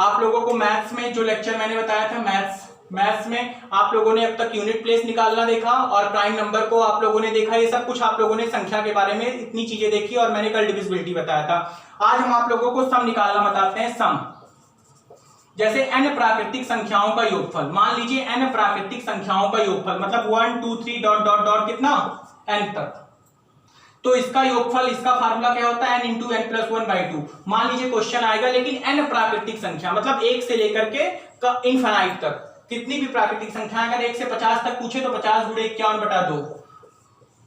आप लोगों को मैथ्स में जो लेक्चर मैंने बताया था, मैथ्स में आप लोगों ने अब तक यूनिट प्लेस निकालना देखा और प्राइम नंबर को आप लोगों ने देखा। ये सब कुछ आप लोगों ने संख्या के बारे में इतनी चीजें देखी और मैंने कल डिविजिबिलिटी बताया था। आज हम आप लोगों को सम निकालना बताते हैं। सम जैसे n प्राकृतिक संख्याओं का योगफल, मान लीजिए n प्राकृतिक संख्याओं का योगफल मतलब 1 2 3 डॉट डॉट डॉट कितना n तक, तो इसका योगफल, इसका फार्मूला क्या होता है n इंटू एन प्लस 1/2। मान लीजिए क्वेश्चन आएगा, लेकिन n प्राकृतिक संख्या मतलब 1 से लेकर के इनफाइनाइट तक कितनी भी प्राकृतिक संख्या, अगर 1 से 50 तक पूछे तो 50 गुणे 51/2,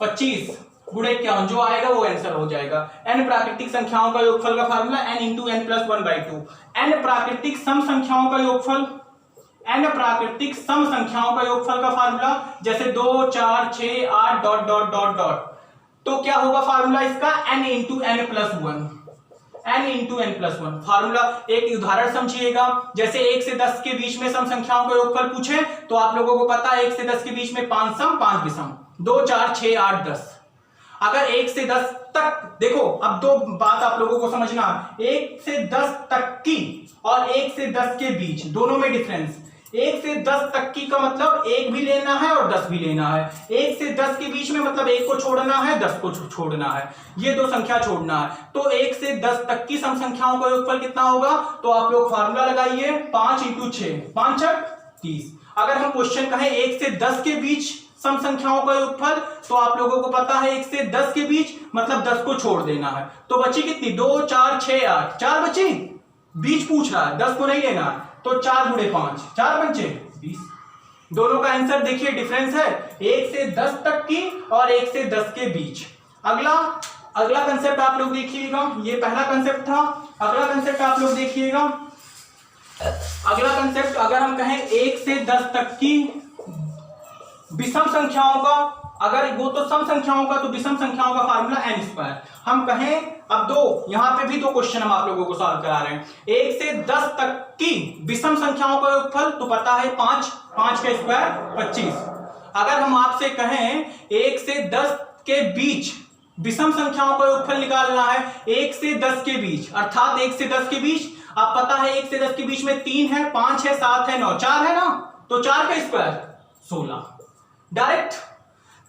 25 गुणे 51, जो आएगा वो आंसर हो जाएगा। n प्राकृतिक संख्याओं का योगफल का formula n into n plus 1/2। n प्राकृतिक सम संख्याओं का योगफल, n प्राकृतिक सम संख्याओं का योगफल का फार्मूला जैसे 2 4 6 8 डॉट डॉट डॉट डॉट, तो क्या होगा फार्मूला इसका n into n plus 1, n into n plus 1। Formula एक उदाहरण समझिएगा, जैसे 1 से 10 के बीच में सम संख्याओं का योगफल पूछे तो आप लोगों को पता है 1 से 10 के बीच में 5 सम 5 विषम, 2 4 6 8 10। अगर 1 से 10 तक, देखो अब दो बात आप लोगों को समझना, 1 से 10 तक की और 1 से 10 के बीच दोनों में डिफरेंस। 1 से 10 तक की का मतलब 1 भी लेना है और 10 भी लेना है। 1 से 10 के बीच में मतलब 1 को छोड़ना है, 10 को छोड़ना है, ये दो संख्या छोड़ना है। तो 1 से 10 तक की सम संख्याओं का योगफल कितना होगा, तो आप लोग फार्मूला लगाइए 5 इंटू 6, 5 छक 30। अगर हम क्वेश्चन कहें 1 से 10 के बीच सम संख्याओं का योगफल, तो आप लोगों को पता है 1 से 10 के बीच मतलब 10 को छोड़ देना है, तो बची कितनी 2 4 6 8, 4 बची, बीच पूछ रहा है 10 को नहीं लेना है, तो 4 गुणे 5, 4 पंचे 20। दोनों का आंसर देखिए डिफरेंस है 1 से 10 तक की और 1 से 10 के बीच। अगला कंसेप्ट आप लोग देखिएगा, ये पहला कंसेप्ट था। अगला कंसेप्ट आप लोग देखिएगा, अगला कंसेप्ट अगर हम कहें 1 से 10 तक की विषम संख्याओं का, अगर वो तो सम संख्याओं का, तो विषम संख्याओं का फार्मूला n²। हम कहें अब यहां पे भी दो क्वेश्चन हम आप लोगों को सॉल्व करा रहे हैं। 1 से 10 तक की विषम संख्याओं का योगफल तो पता है 5, 5 का स्क्वायर 25। अगर हम आपसे कहें 1 से 10 के बीच विषम संख्याओं का योगफल निकालना है, 1 से 10 के बीच, अर्थात 1 से 10 के बीच, आप पता है 1 से 10 के बीच में 3 है, 5 है, 7 है, 9, 4 है ना, तो 4 का स्क्वायर 16। डायरेक्ट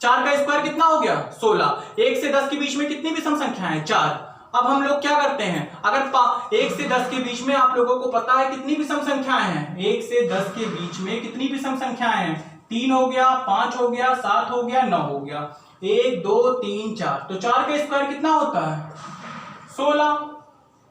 4 का स्क्वायर कितना हो गया 16। 1 से 10 के बीच में कितनी विषम संख्या है 4। अब हम लोग क्या करते हैं, अगर 1 से 10 के बीच में आप लोगों को पता है कितनी विषम संख्याएं हैं, 1 से 10 के बीच में कितनी विषम संख्याएं हैं, 3 हो गया, 5 हो गया, 7 हो गया, 9 हो गया, 1 2 3 4, तो 4 का स्क्वायर कितना होता है 16।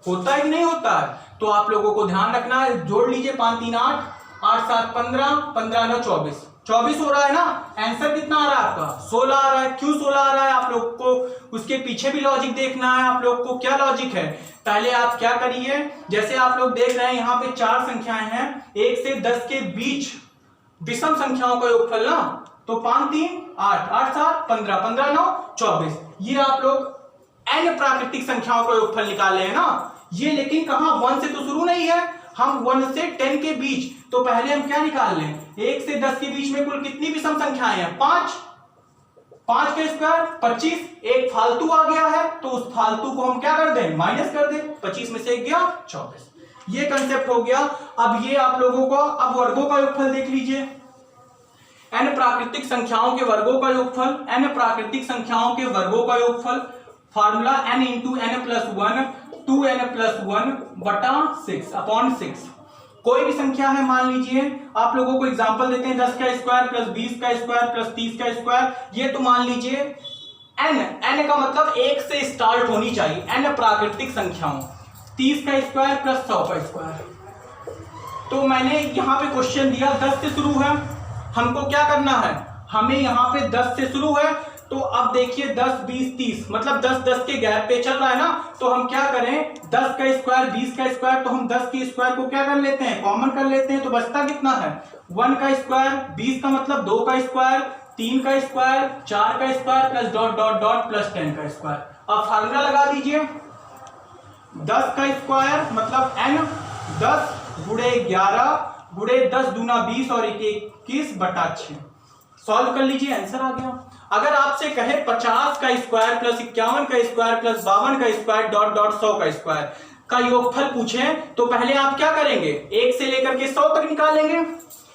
होता है कि नहीं होता है, तो आप लोगों को ध्यान रखना है, जोड़ लीजिए 5 3 8, 8 7 15, 15 9 24, 24 हो रहा है ना। आंसर कितना आ रहा है आपका 16 आ रहा है। क्यों 16 आ रहा है, आप लोग को उसके पीछे भी लॉजिक देखना है। आप लोग को क्या लॉजिक है, पहले आप क्या करिए, जैसे आप लोग देख रहे हैं यहाँ पे 4 संख्याएं हैं, 1 से 10 के बीच विषम संख्याओं का योगफल ना, तो 5 3 8, 8 7 15, 15 9 24, ये आप लोग n प्राकृतिक संख्याओं का योगफल निकाले हैं ना। ये लेकिन कहां 1 से तो शुरू नहीं है, हम 1 से 10 के बीच, तो पहले हम क्या निकाल लें, 1 से 10 के बीच में कुल कितनी विषम संख्याएं हैं 5, 5 का स्क्वायर 25, एक फालतू आ गया है तो उस फालतू को हम क्या कर दें माइनस कर दें, 25 में से 1 गया 24। ये कंसेप्ट हो गया। अब ये आप लोगों को अब वर्गों का योगफल देख लीजिए, n प्राकृतिक संख्याओं के वर्गों का योगफल, n प्राकृतिक संख्याओं के वर्गों का योगफल formula n into n plus 1 2n plus 1 बटा 6 अपॉन 6। कोई भी संख्या है, मान लीजिए आप लोगों को एग्जांपल देते हैं 10 का स्क्वायर प्लस 20 का स्क्वायर प्लस 30 का स्क्वायर, ये तो मान लीजिए n का मतलब 1 से स्टार्ट होनी चाहिए, n प्राकृतिक संख्याओं, 30 का स्क्वायर प्लस 100 का स्क्वायर। तो मैंने यहाँ पे क्वेश्चन दिया 10 से शुरू है, हमको क्या करना है, हमें यहाँ पे 10 से शुरू है, तो अब देखिए 10 20 30 मतलब 10 10 के गैप पे चल रहा है ना, तो हम क्या करें 10 का स्क्वायर 20 का स्क्वायर, तो हम 10 के स्क्वायर को क्या कर लेते हैं कॉमन कर लेते हैं, तो बचता कितना है 1 का स्क्वायर, 20 का मतलब 2 का स्क्वायर, 3 का स्क्वायर, 4 का square plus dot dot dot plus 10 का स्क्वायर। अब फार्मूला लगा दीजिए, 10 का स्क्वायर मतलब n, 10 गुणे 11 गुणे 10 दूना 20 और 21 बटा 6। सॉल्व कर लीजिए, आंसर आ गया। अगर आपसे कहे 50 का स्क्वायर प्लस 51 का स्क्वायर प्लस 52 का स्क्वायर डॉट डॉट 100 का स्क्वायर, का योगफल पूछे तो पहले आप क्या करेंगे, 1 से लेकर के 100 तक निकालेंगे,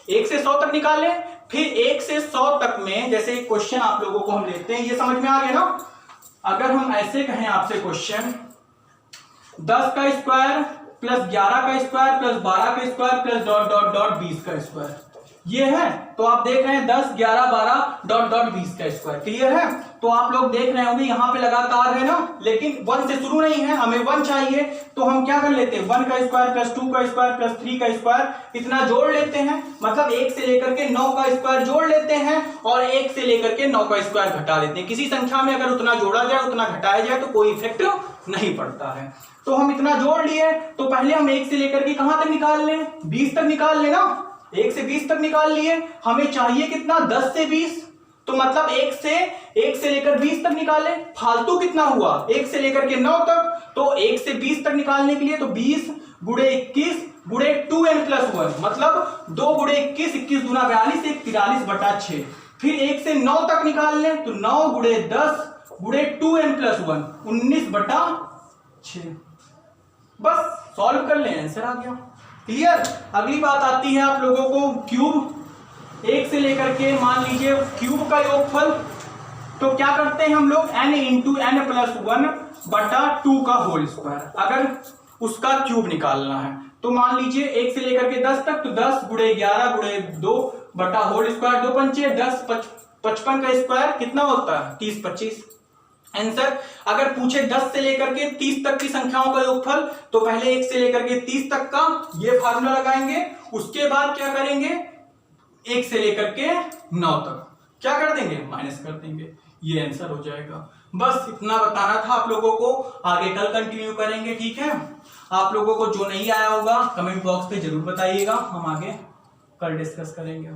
1 से 100 तक निकालें, फिर 1 से 100 तक में जैसे क्वेश्चन आप लोगों को हम लेते हैं, ये समझ में आ गया ना। अगर हम ऐसे कहें आपसे क्वेश्चन 10 का स्क्वायर प्लस 11 का स्क्वायर प्लस 12 का square plus dot dot dot 20 का स्क्वायर, ये है तो आप देख रहे हैं 10 11 12 डॉट डॉट 20 का स्क्वायर, क्लियर है। तो आप लोग देख रहे होंगे यहाँ पे लगातार है ना, लेकिन 1 से शुरू नहीं है, हमें 1 चाहिए, तो हम क्या कर लेते हैं 1 का स्क्वायर प्लस 2 का स्क्वायर प्लस 3 का स्क्वायर इतना जोड़ लेते हैं, मतलब 1 से लेकर के 9 का स्क्वायर जोड़ लेते हैं और 1 से लेकर के 9 का स्क्वायर घटा देते हैं। किसी संख्या में अगर उतना जोड़ा जाए उतना घटाया जाए तो कोई इफेक्ट नहीं पड़ता है। तो हम इतना जोड़ लिए, तो पहले हम 1 से लेकर के कहां तक निकाल लें, 20 तक निकाल लेना, 1 से 20 तक निकाल लिए। हमें चाहिए कितना 10 से 20, तो मतलब 1 से लेकर 20 तक निकाले, फालतू कितना हुआ 1 से लेकर के 9 तक, तो 1 से 20 तक निकालने के लिए तो 20 गुणे 21 गुणे 2n+1, मतलब 2 गुणे 21, 21 दूना 42, 43/6। फिर 1 से 9 तक निकाल लें तो 9 गुणे 10 गुणे 2n+1, 19/6। बस सॉल्व कर ले, आंसर आ गया, क्लियर। अगली बात आती है आप लोगों को क्यूब, 1 से लेकर के मान लीजिए क्यूब का योगफल, तो क्या करते हैं हम लोग n इंटू n+1/2 का होल स्क्वायर, अगर उसका क्यूब निकालना है तो मान लीजिए 1 से लेकर के 10 तक, तो 10 गुणे 11 गुणे 2 बटा होल स्क्वायर, 2 पंचे 10, 55 का स्क्वायर कितना होता है 30 25 आंसर। अगर पूछे 10 से लेकर के 30 तक की संख्याओं का योगफल, तो पहले 1 से लेकर के 30 तक का ये फार्मूला लगाएंगे, उसके बाद क्या करेंगे 1 से लेकर के 9 तक क्या कर देंगे, माइनस कर देंगे, ये आंसर हो जाएगा। बस इतना बताना था आप लोगों को, आगे कल कंटिन्यू करेंगे, ठीक है। आप लोगों को जो नहीं आया होगा कमेंट बॉक्स पे जरूर बताइएगा, हम आगे कल डिस्कस करेंगे।